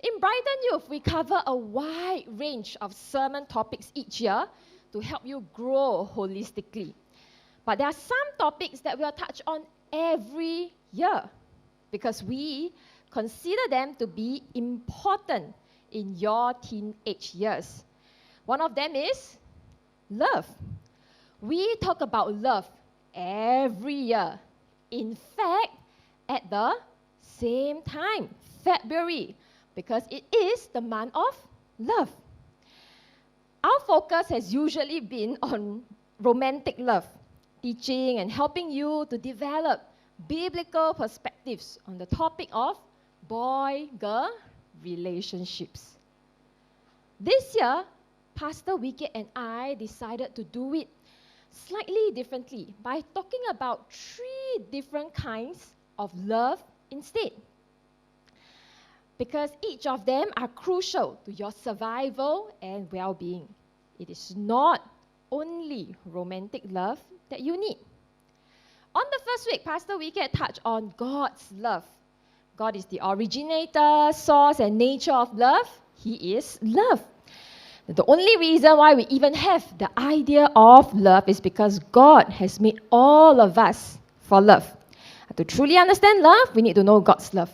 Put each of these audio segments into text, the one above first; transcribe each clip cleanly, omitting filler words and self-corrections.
In Brighton Youth, we cover a wide range of sermon topics each year to help you grow holistically. But there are some topics that we'll touch on every year because we consider them to be important in your teenage years. One of them is love. We talk about love every year. In fact, at the same time, February, because it is the month of love. Our focus has usually been on romantic love, teaching and helping you to develop biblical perspectives on the topic of boy-girl relationships. This year, Pastor Wicked and I decided to do it slightly differently by talking about 3 different kinds of love instead. Because each of them are crucial to your survival and well-being. It is not only romantic love that you need. On the first week, Pastor Wicked touched on God's love. God is the originator, source, and nature of love. He is love. The only reason why we even have the idea of love is because God has made all of us for love. To truly understand love, we need to know God's love.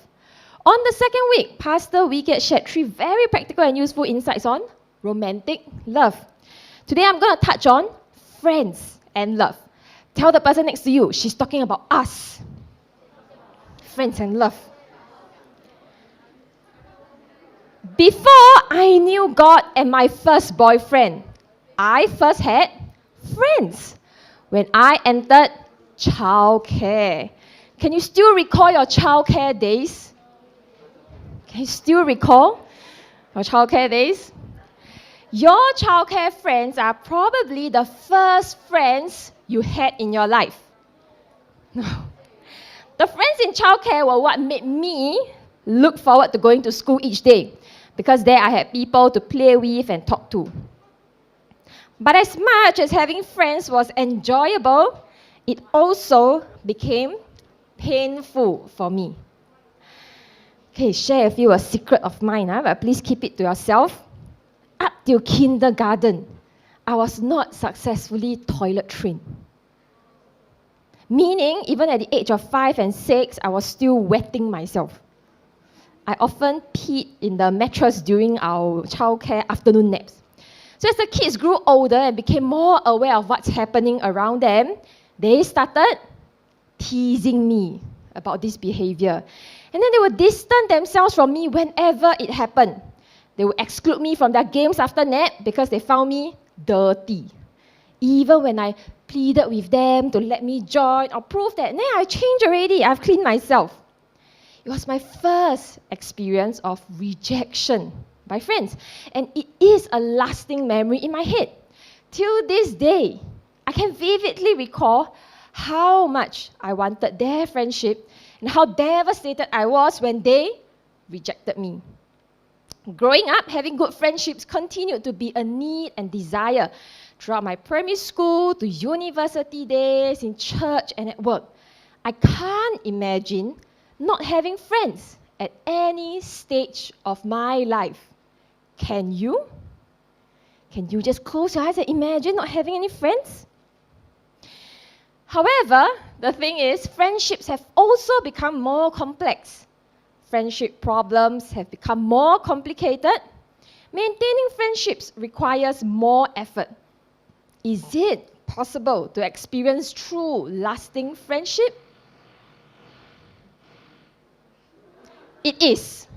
On the second week, Pastor Wicked shared 3 very practical and useful insights on romantic love. Today, I'm going to touch on friends and love. Tell the person next to you, she's talking about us. Friends and love. Before I knew God and my first boyfriend, I first had friends when I entered childcare. Can you still recall your childcare days? Can you still recall your childcare days? Your childcare friends are probably the first friends you had in your life. The friends in childcare were what made me look forward to going to school each day, because there I had people to play with and talk to. But as much as having friends was enjoyable, it also became painful for me. Okay, share with you a secret of mine, but please keep it to yourself. Up till kindergarten, I was not successfully toilet trained. Meaning, even at the age of 5 and 6, I was still wetting myself. I often peed in the mattress during our childcare afternoon naps. So as the kids grew older and became more aware of what's happening around them, they started teasing me about this behavior. And then they would distance themselves from me whenever it happened. They would exclude me from their games after nap because they found me dirty. Even when I pleaded with them to let me join or prove that, nah, I changed already, I've cleaned myself. It was my first experience of rejection by friends. And it is a lasting memory in my head. Till this day, I can vividly recall how much I wanted their friendship and how devastated I was when they rejected me. Growing up, having good friendships continued to be a need and desire throughout my primary school to university days, in church and at work. I can't imagine not having friends at any stage of my life. Can you? Can you just close your eyes and imagine not having any friends? However, the thing is, friendships have also become more complex. Friendship problems have become more complicated. Maintaining friendships requires more effort. Is it possible to experience true, lasting friendship? It is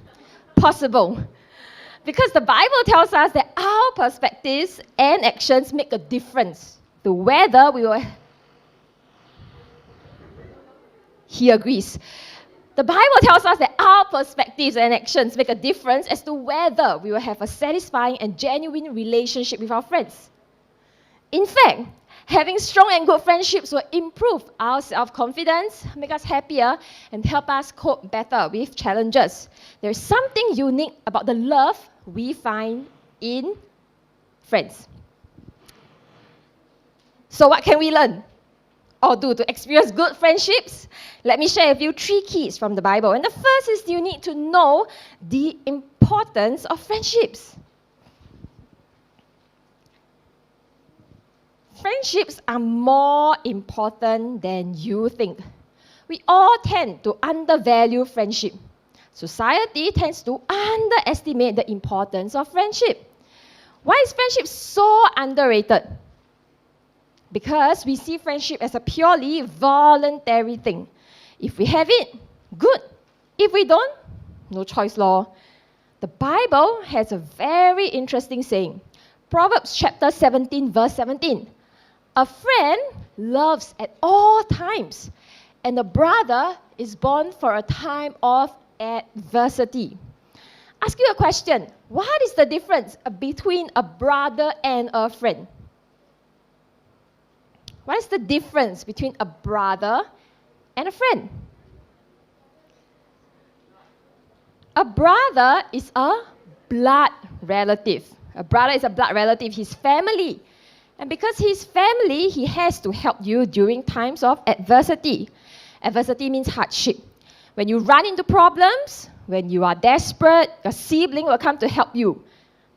possible. Because the Bible tells us that our perspectives and actions make a difference to whether we will... He agrees. The Bible tells us that our perspectives and actions make a difference as to whether we will have a satisfying and genuine relationship with our friends. In fact, having strong and good friendships will improve our self-confidence, make us happier, and help us cope better with challenges. There's something unique about the love we find in friends. So what can we learn or do to experience good friendships? Let me share with you 3 keys from the Bible. And the first is you need to know the importance importance of friendships. Friendships are more important than you think. We all tend to undervalue friendship. Society tends to underestimate the importance of friendship. Why is friendship so underrated? Because we see friendship as a purely voluntary thing. If we have it, good. If we don't, no choice law. The Bible has a very interesting saying. Proverbs chapter 17, verse 17. A friend loves at all times, and a brother is born for a time of adversity. Ask you a question. What is the difference between a brother and a friend? What is the difference between a brother and a friend? A brother is a blood relative. A brother is a blood relative, his family. And because he's family, he has to help you during times of adversity. Adversity means hardship. When you run into problems, when you are desperate, your sibling will come to help you.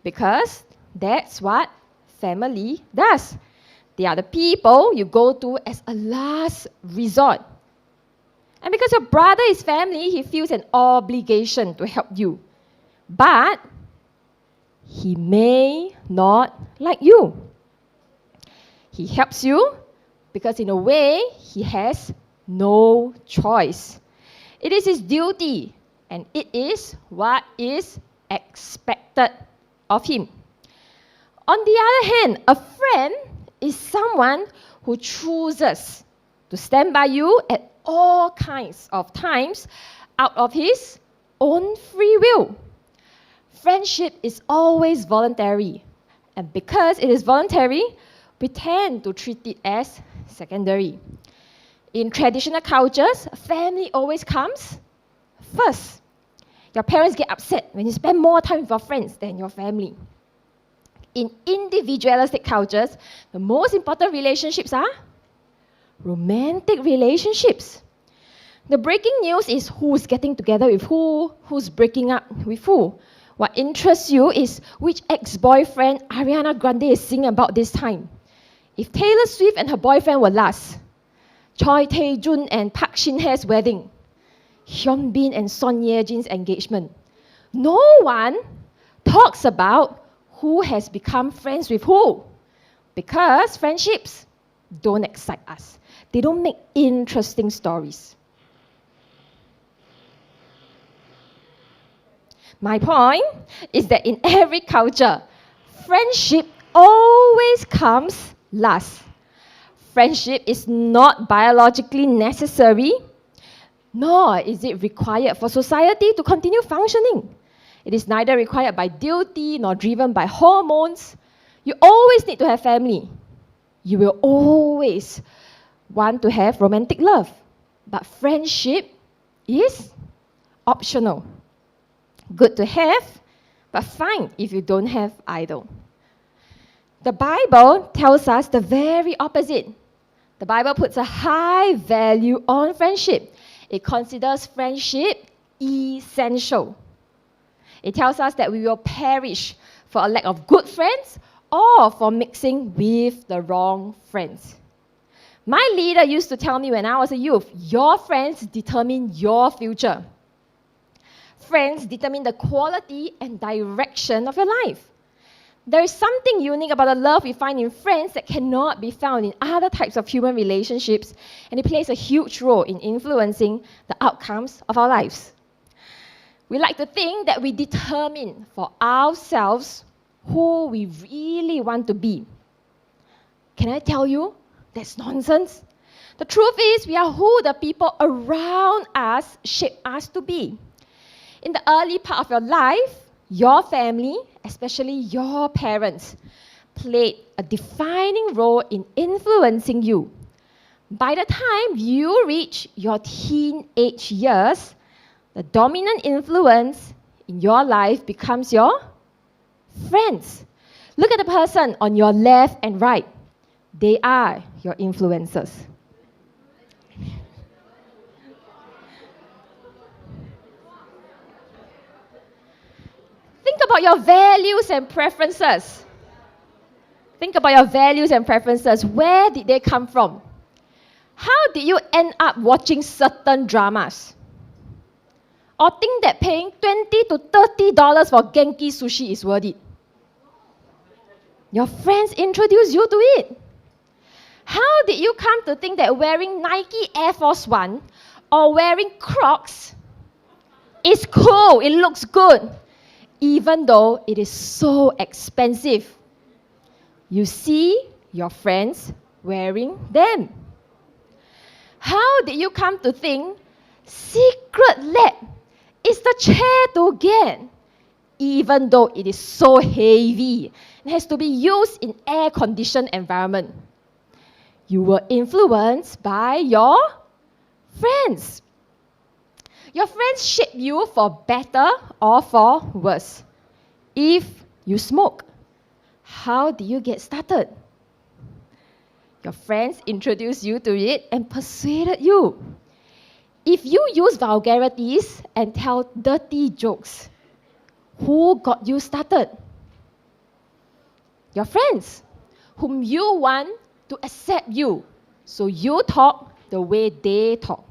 Because that's what family does. They are the people you go to as a last resort. And because your brother is family, he feels an obligation to help you. But he may not like you. He helps you because in a way, he has no choice. It is his duty, and it is what is expected of him. On the other hand, a friend is someone who chooses to stand by you at all kinds of times out of his own free will. Friendship is always voluntary, and because it is voluntary, we tend to treat it as secondary. In traditional cultures, family always comes first. Your parents get upset when you spend more time with your friends than your family. In individualistic cultures, the most important relationships are romantic relationships. The breaking news is who's getting together with who, who's breaking up with who. What interests you is which ex-boyfriend Ariana Grande is singing about this time. If Taylor Swift and her boyfriend were last, Choi Tae-jun and Park Shin-hye's wedding, Hyun Bin and Son Ye-jin's engagement, no one talks about who has become friends with who. Because friendships don't excite us. They don't make interesting stories. My point is that in every culture, friendship always comes last. Friendship is not biologically necessary, nor is it required for society to continue functioning. It is neither required by duty nor driven by hormones. You always need to have family. You will always want to have romantic love. But friendship is optional. Good to have, but fine if you don't have either. The Bible tells us the very opposite. The Bible puts a high value on friendship. It considers friendship essential. It tells us that we will perish for a lack of good friends or for mixing with the wrong friends. My leader used to tell me when I was a youth, your friends determine your future. Friends determine the quality and direction of your life. There is something unique about the love we find in friends that cannot be found in other types of human relationships, and it plays a huge role in influencing the outcomes of our lives. We like to think that we determine for ourselves who we really want to be. Can I tell you, that's nonsense. The truth is, we are who the people around us shape us to be. In the early part of your life, your family, especially your parents, played a defining role in influencing you. By the time you reach your teenage years, the dominant influence in your life becomes your friends. Look at the person on your left and right. They are your influencers. about your values and preferences. Think about your values and preferences. Where did they come from? How did you end up watching certain dramas? Or think that paying $20 to $30 for Genki sushi is worth it? Your friends introduced you to it. How did you come to think that wearing Nike Air Force One or wearing Crocs is cool, it looks good, even though it is so expensive? You see your friends wearing them. How did you come to think Secret Lab is the chair to get, even though it is so heavy and has to be used in air-conditioned environment? You were influenced by your friends. Your friends shape you for better or for worse. If you smoke, how do you get started? Your friends introduced you to it and persuaded you. If you use vulgarities and tell dirty jokes, who got you started? Your friends, whom you want to accept you, so you talk the way they talk.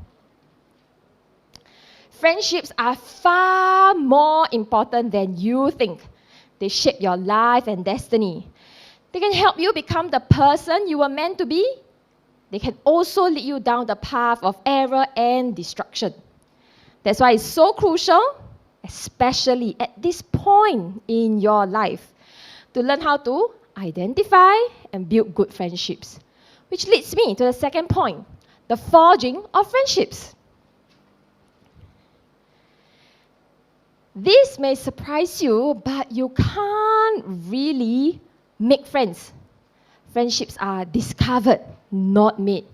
Friendships are far more important than you think. They shape your life and destiny. They can help you become the person you were meant to be. They can also lead you down the path of error and destruction. That's why it's so crucial, especially at this point in your life, to learn how to identify and build good friendships. Which leads me to the second point, the forging of friendships. This may surprise you, but you can't really make friends. Friendships are discovered, not made.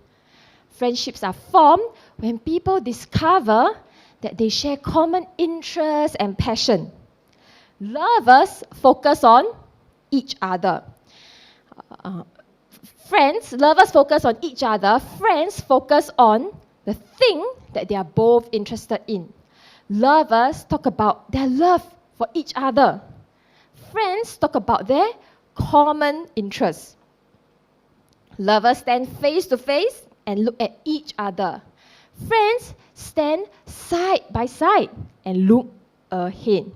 Friendships are formed when people discover that they share common interests and passion. Lovers focus on each other. Lovers focus on each other. Friends focus on the thing that they are both interested in. Lovers talk about their love for each other. Friends talk about their common interests. Lovers stand face to face and look at each other. Friends stand side by side and look ahead.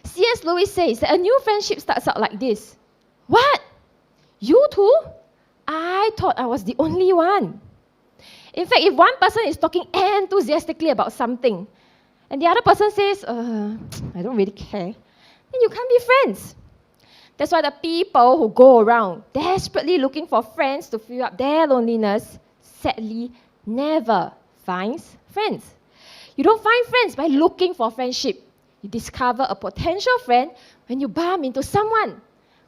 C.S. Lewis says that a new friendship starts out like this. What? You too? I thought I was the only one. In fact, if one person is talking enthusiastically about something, and the other person says, I don't really care, then you can't be friends. That's why the people who go around desperately looking for friends to fill up their loneliness, sadly, never finds friends. You don't find friends by looking for friendship. You discover a potential friend when you bump into someone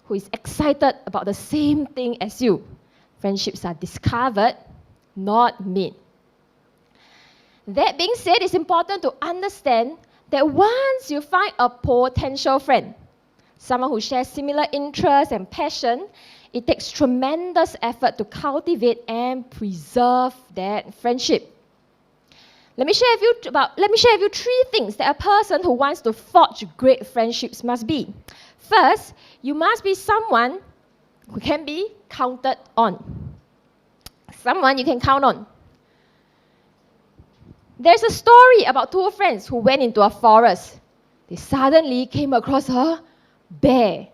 who is excited about the same thing as you. Friendships are discovered, not made. That being said, it's important to understand that once you find a potential friend, someone who shares similar interests and passion, it takes tremendous effort to cultivate and preserve that friendship. Let me share with you three things that a person who wants to forge great friendships must be. First, you must be someone who can be counted on. Someone you can count on. There's a story about two friends who went into a forest. They suddenly came across a bear.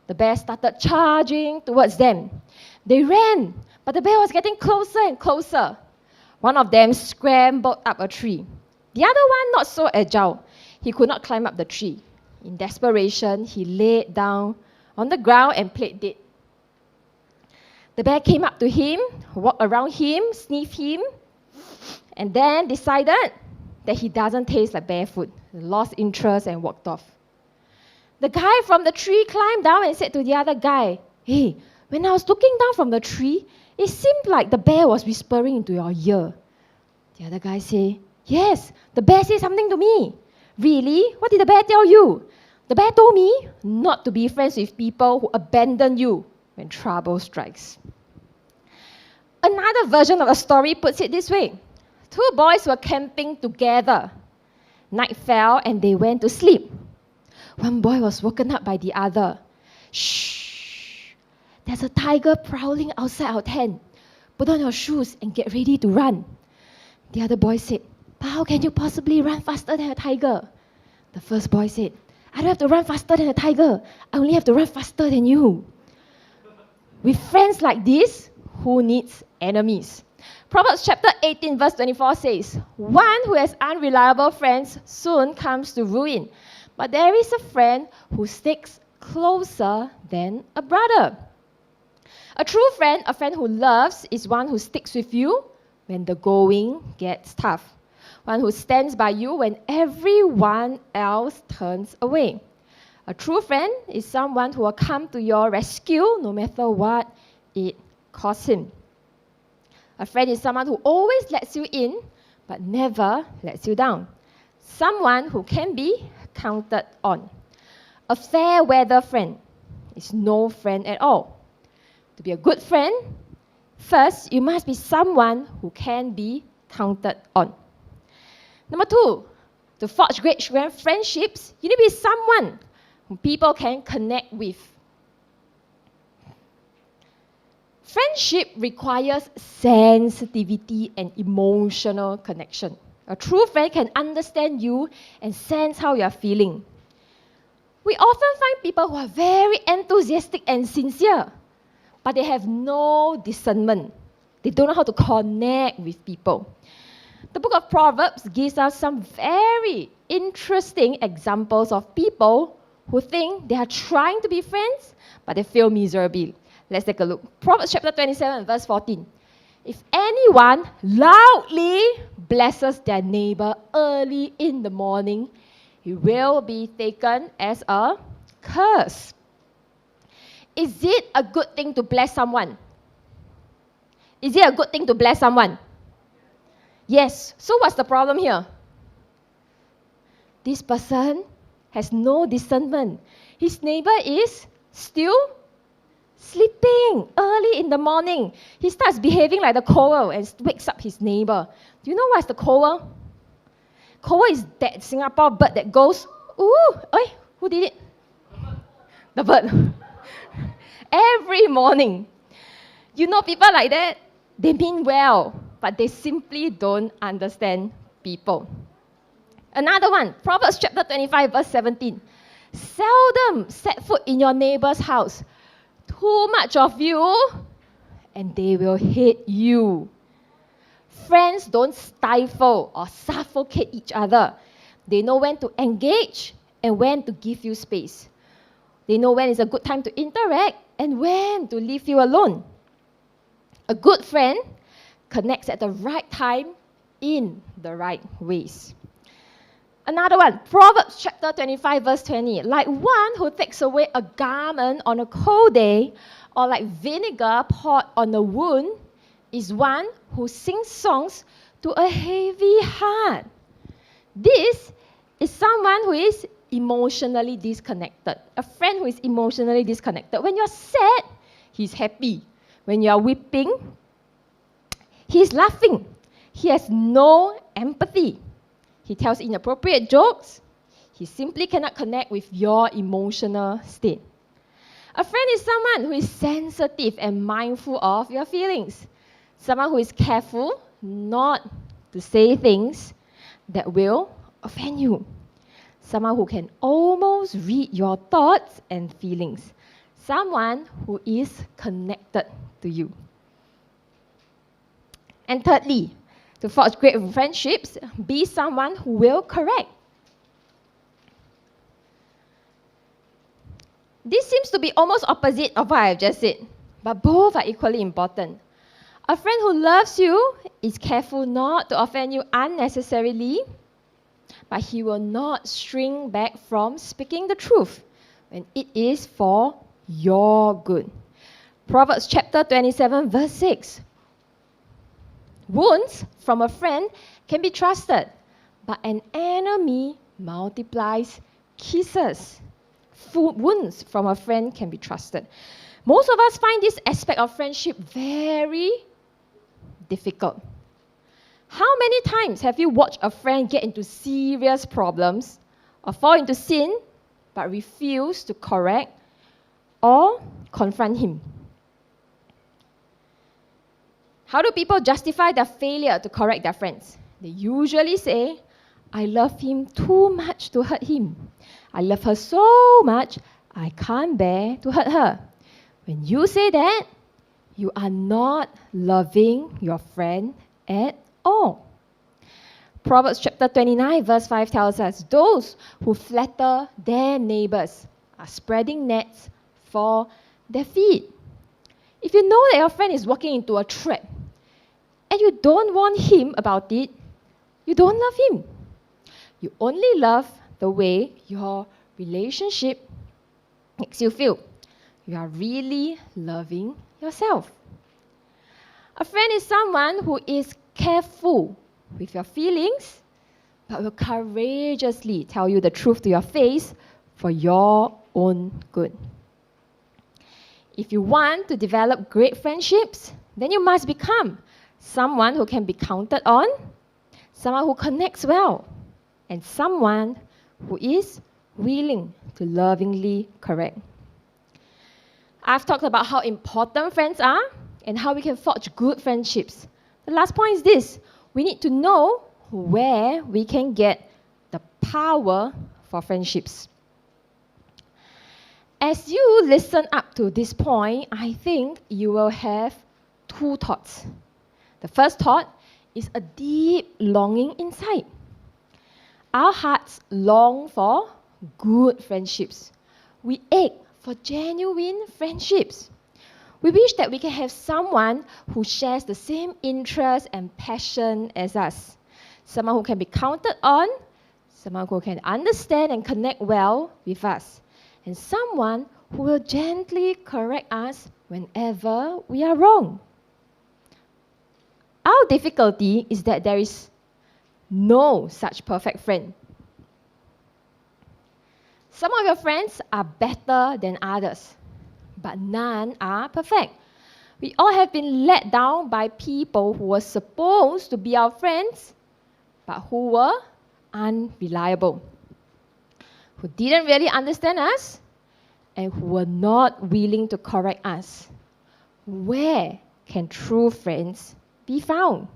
The bear started charging towards them. They ran, but the bear was getting closer and closer. One of them scrambled up a tree. The other one, not so agile. He could not climb up the tree. In desperation, he laid down on the ground and played dead. The bear came up to him, walked around him, sniffed him, and then decided that he doesn't taste like bear food. He lost interest and walked off. The guy from the tree climbed down and said to the other guy, "Hey, when I was looking down from the tree, it seemed like the bear was whispering into your ear." The other guy said, "Yes, the bear said something to me." "Really? What did the bear tell you?" "The bear told me not to be friends with people who abandon you when trouble strikes." Another version of the story puts it this way. Two boys were camping together. Night fell and they went to sleep. One boy was woken up by the other. Shh! There's a tiger prowling outside our tent. Put on your shoes and get ready to run. The other boy said, but how can you possibly run faster than a tiger? The first boy said, I don't have to run faster than a tiger. I only have to run faster than you. With friends like this, who needs enemies? Proverbs chapter 18 verse 24 says, one who has unreliable friends soon comes to ruin, but there is a friend who sticks closer than a brother. A true friend, a friend who loves, is one who sticks with you when the going gets tough. One who stands by you when everyone else turns away. A true friend is someone who will come to your rescue no matter what it costs him. A friend is someone who always lets you in but never lets you down. Someone who can be counted on. A fair weather friend is no friend at all. To be a good friend, first, you must be someone who can be counted on. Number 2, to forge great friendships, you need to be someone who people can connect with. Friendship requires sensitivity and emotional connection. A true friend can understand you and sense how you are feeling. We often find people who are very enthusiastic and sincere, but they have no discernment. They don't know how to connect with people. The book of Proverbs gives us some very interesting examples of people who think they are trying to be friends, but they fail miserably. Let's take a look. Proverbs chapter 27, verse 14. If anyone loudly blesses their neighbor early in the morning, he will be taken as a curse. Is it a good thing to bless someone? Is it a good thing to bless someone? Yes. So what's the problem here? This person has no discernment. His neighbor is still sleeping early in the morning. He starts behaving like the cow and wakes up his neighbor. Do you know what's the cow? Cow is that Singapore bird that goes, ooh, oi, who did it? The bird. Every morning. You know people like that? They mean well, but they simply don't understand people. Another one, Proverbs chapter 25, verse 17. Seldom set foot in your neighbor's house. Too much of you, and they will hate you. Friends don't stifle or suffocate each other. They know when to engage and when to give you space. They know when is a good time to interact and when to leave you alone. A good friend connects at the right time in the right ways. Another one, Proverbs chapter 25, verse 20. Like one who takes away a garment on a cold day, or like vinegar poured on a wound, is one who sings songs to a heavy heart. This is someone who is emotionally disconnected. A friend who is emotionally disconnected. When you're sad, he's happy. When you're weeping, he's laughing. He has no empathy. He tells inappropriate jokes. He simply cannot connect with your emotional state. A friend is someone who is sensitive and mindful of your feelings. Someone who is careful not to say things that will offend you. Someone who can almost read your thoughts and feelings. Someone who is connected to you. And thirdly, to forge great friendships, be someone who will correct. This seems to be almost opposite of what I've just said, but both are equally important. A friend who loves you is careful not to offend you unnecessarily, but he will not shrink back from speaking the truth when it is for your good. Proverbs chapter 27, verse 6. Wounds from a friend can be trusted, but an enemy multiplies kisses. Wounds from a friend can be trusted. Most of us find this aspect of friendship very difficult. How many times have you watched a friend get into serious problems or fall into sin, but refuse to correct or confront him. How do people justify their failure to correct their friends? They usually say, I love him too much to hurt him. I love her so much, I can't bear to hurt her. When you say that, you are not loving your friend at all. Proverbs chapter 29 verse 5 tells us, those who flatter their neighbors are spreading nets for their feet. If you know that your friend is walking into a trap and you don't warn him about it, you don't love him. You only love the way your relationship makes you feel. You are really loving yourself. A friend is someone who is careful with your feelings, but will courageously tell you the truth to your face for your own good. If you want to develop great friendships, then you must become someone who can be counted on, someone who connects well, and someone who is willing to lovingly correct. I've talked about how important friends are and how we can forge good friendships. The last point is this: we need to know where we can get the power for friendships. As you listen up to this point, I think you will have two thoughts. The first thought is a deep longing inside. Our hearts long for good friendships. We ache for genuine friendships. We wish that we can have someone who shares the same interest and passion as us. Someone who can be counted on, someone who can understand and connect well with us, and someone who will gently correct us whenever we are wrong. Our difficulty is that there is no such perfect friend. Some of your friends are better than others, but none are perfect. We all have been let down by people who were supposed to be our friends, but who were unreliable, who didn't really understand us, and who were not willing to correct us. Where can true friends be found?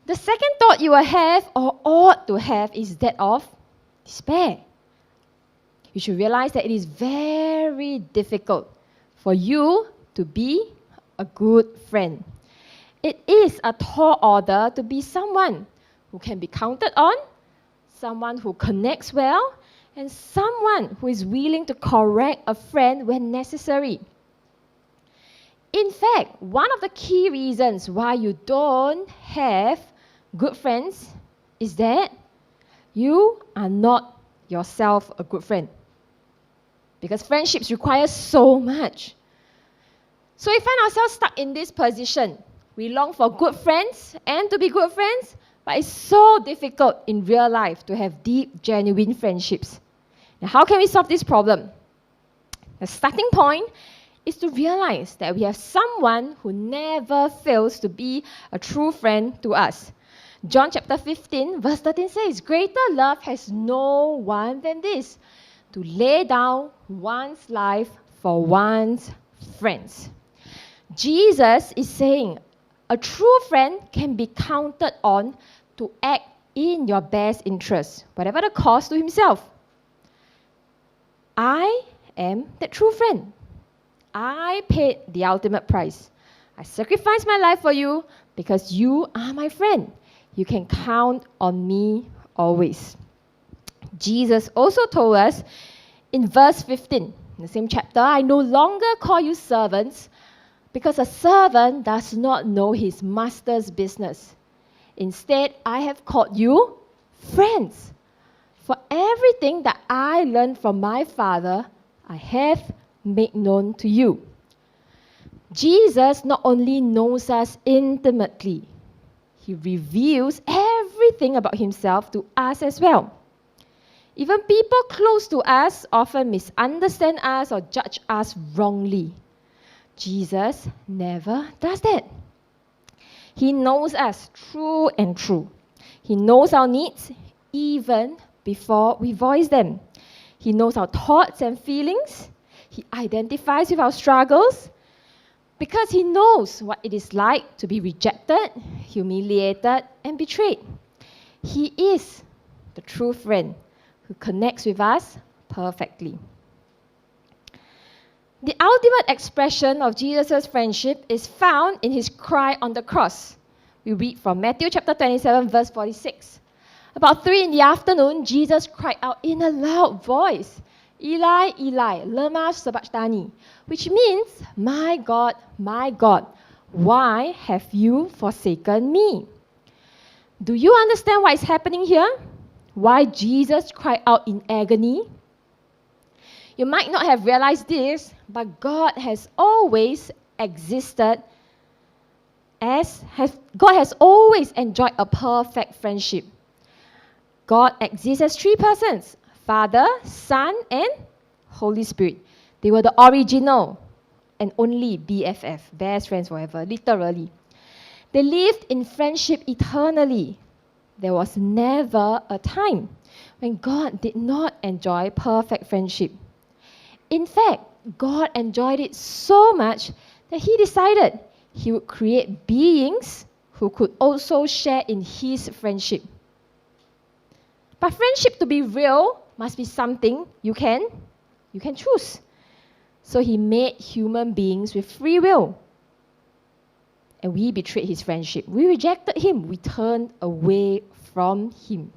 The second thought you will have or ought to have is that of despair. You should realize that it is very difficult for you to be a good friend. It is a tall order to be someone who can be counted on, someone who connects well, and someone who is willing to correct a friend when necessary. In fact, one of the key reasons why you don't have good friends is that you are not yourself a good friend. Because friendships require so much. So we find ourselves stuck in this position. We long for good friends and to be good friends, but it's so difficult in real life to have deep, genuine friendships. Now, how can we solve this problem? The starting point is to realize that we have someone who never fails to be a true friend to us. John chapter 15, verse 13 says, "Greater love has no one than this, to lay down one's life for one's friends." Jesus is saying a true friend can be counted on to act in your best interest, whatever the cost to himself. I am that true friend. I paid the ultimate price. I sacrificed my life for you because you are my friend. You can count on me always. Jesus also told us in verse 15, in the same chapter, "I no longer call you servants, because a servant does not know his master's business. Instead, I have called you friends. For everything that I learned from my Father, I have made known to you." Jesus not only knows us intimately, he reveals everything about himself to us as well. Even people close to us often misunderstand us or judge us wrongly. Jesus never does that. He knows us through and through. He knows our needs even before we voice them. He knows our thoughts and feelings. He identifies with our struggles because He knows what it is like to be rejected, humiliated, and betrayed. He is the true friend who connects with us perfectly. The ultimate expression of Jesus' friendship is found in His cry on the cross. We read from Matthew chapter 27, verse 46. About 3 p.m, Jesus cried out in a loud voice, Eli, Eli, lema sabachthani, which means, my God, why have you forsaken me? Do you understand what is happening here? Why Jesus cried out in agony? You might not have realized this, but God has always existed God has always enjoyed a perfect friendship. God exists as 3 persons, Father, Son, and Holy Spirit. They were the original and only BFF, best friends forever, literally. They lived in friendship eternally. There was never a time when God did not enjoy perfect friendship. In fact, God enjoyed it so much that He decided He would create beings who could also share in His friendship. But friendship to be real must be something you can choose. So He made human beings with free will. And we betrayed His friendship. We rejected Him. We turned away from Him.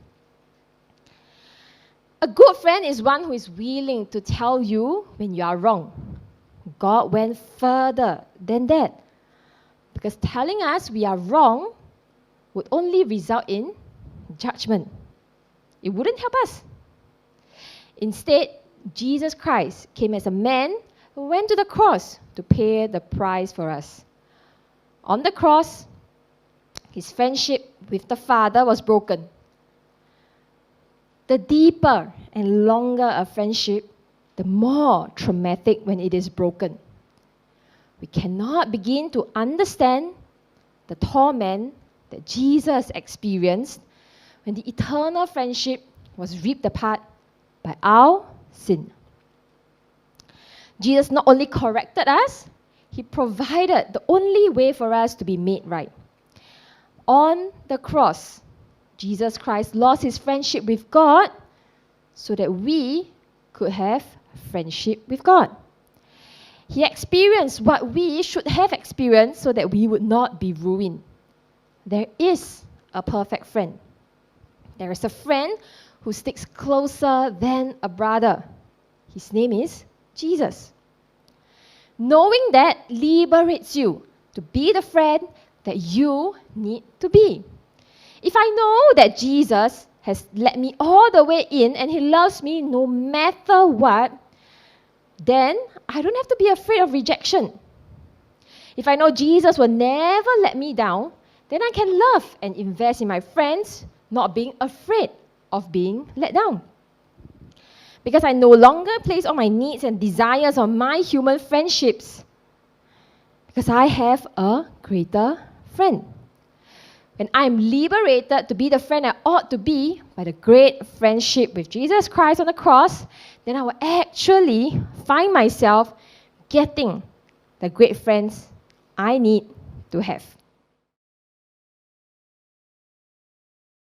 A good friend is one who is willing to tell you when you are wrong. God went further than that. Because telling us we are wrong would only result in judgment. It wouldn't help us. Instead, Jesus Christ came as a man who went to the cross to pay the price for us. On the cross, His friendship with the Father was broken. The deeper and longer a friendship, the more traumatic when it is broken. We cannot begin to understand the torment that Jesus experienced when the eternal friendship was ripped apart by our sin. Jesus not only corrected us, He provided the only way for us to be made right. On the cross, Jesus Christ lost His friendship with God so that we could have friendship with God. He experienced what we should have experienced so that we would not be ruined. There is a perfect friend. There is a friend who sticks closer than a brother. His name is Jesus. Knowing that liberates you to be the friend that you need to be. If I know that Jesus has let me all the way in and He loves me no matter what, then I don't have to be afraid of rejection. If I know Jesus will never let me down, then I can love and invest in my friends, not being afraid of being let down. Because I no longer place all my needs and desires on my human friendships. Because I have a greater friend. When I'm liberated to be the friend I ought to be by the great friendship with Jesus Christ on the cross, then I will actually find myself getting the great friends I need to have.